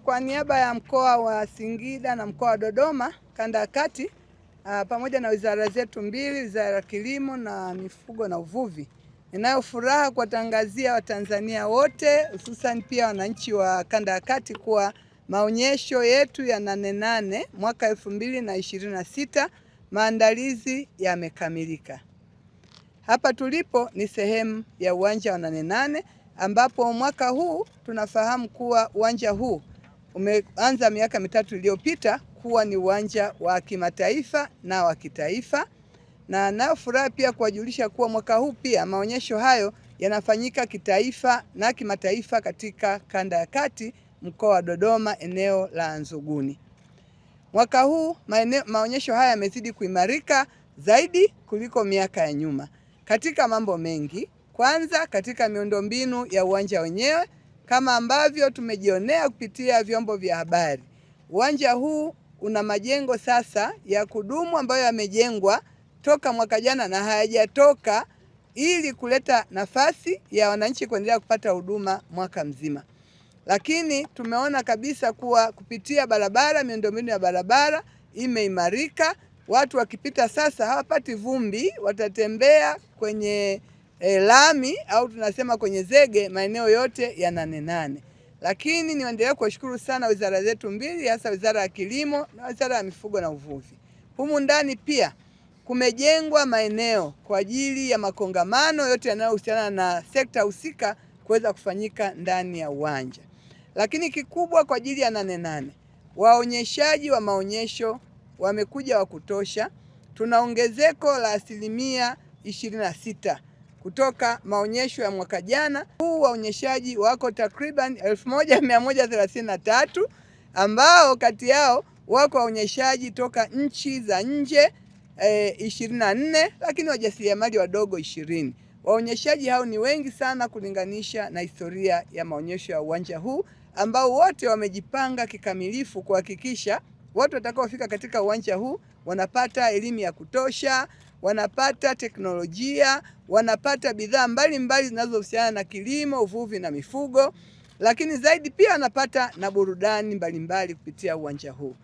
kwa niaba ya mkoa wa Singida na mkoa wa Dodoma kanda ya kati, pamoja na wizara zetu mbili, Wizara ya Kilimo na Mifugo na Uvuvi, ninayo furaha kuwatangazia Watanzania wote, hususan pia wananchi wa kanda ya kati, kuwa maonyesho yetu ya Nane Nane mwaka 2026 maandalizi yamekamilika. Hapa tulipo ni sehemu ya uwanja wa Nane Nane, ambapo mwaka huu tunafahamu kuwa uwanja huu umeanza miaka mitatu iliyopita kuwa ni uwanja wa kimataifa na wa kitaifa, na nayo furaha pia kuwajulisha kuwa mwaka huu pia maonyesho hayo yanafanyika kitaifa na kimataifa katika kanda ya kati, mkoa wa Dodoma, eneo la Nzuguni. Mwaka huu maonyesho haya yamezidi kuimarika zaidi kuliko miaka ya nyuma katika mambo mengi. Kwanza, katika miundombinu ya uwanja wenyewe, kama ambavyo tumejionea kupitia vyombo vya habari. Uwanja huu una majengo sasa ya kudumu ambayo yamejengwa toka mwaka jana na hayajatoka, ili kuleta nafasi ya wananchi kuendelea kupata huduma mwaka mzima. Lakini tumeona kabisa kuwa kupitia barabara, miundombinu ya barabara imeimarika. Watu wakipita sasa hawapati vumbi, watatembea kwenye lami au tunasema kwenye zege maeneo yote ya Nane Nane. Lakini niendelee kuwashukuru sana wizara zetu mbili, hasa Wizara ya Kilimo na Wizara ya Mifugo na Uvuvi. Humu ndani pia kumejengwa maeneo kwa ajili ya makongamano yote yanayohusiana na sekta husika kuweza kufanyika ndani ya uwanja. Lakini kikubwa kwa ajili ya Nane Nane, waonyeshaji wa maonyesho wamekuja wa kutosha. Tuna ongezeko la 26% kutoka maonyesho ya mwaka jana. Huu waonyeshaji wako takriban 1133, ambao kati yao wako waonyeshaji toka nchi za nje 24, lakini wajasiriamali wadogo 20. Waonyeshaji hao ni wengi sana kulinganisha na historia ya maonyesho ya uwanja huu, ambao wote wamejipanga kikamilifu kuhakikisha watu watakaofika katika uwanja huu wanapata elimu ya kutosha, wanapata teknolojia, wanapata bidhaa mbalimbali zinazohusiana na kilimo, uvuvi na mifugo, lakini zaidi pia wanapata na burudani mbalimbali kupitia uwanja huu.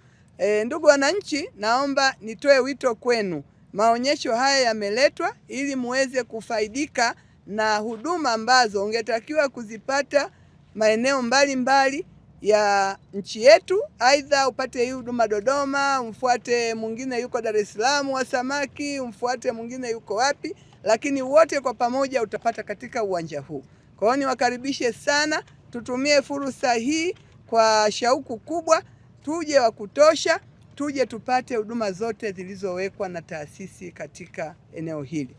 Ndugu wananchi, naomba nitoe wito kwenu. Maonyesho haya yameletwa ili muweze kufaidika na huduma ambazo ungetakiwa kuzipata maeneo mbalimbali ya nchi yetu. Aidha upate hii huduma Dodoma, umfuate mwingine yuko Dar es Salaam wa samaki, umfuate mwingine yuko wapi, lakini wote kwa pamoja utapata katika uwanja huu. Kwa hiyo niwakaribishe sana, tutumie fursa hii kwa shauku kubwa, tuje wa kutosha, tuje tupate huduma zote zilizowekwa na taasisi katika eneo hili.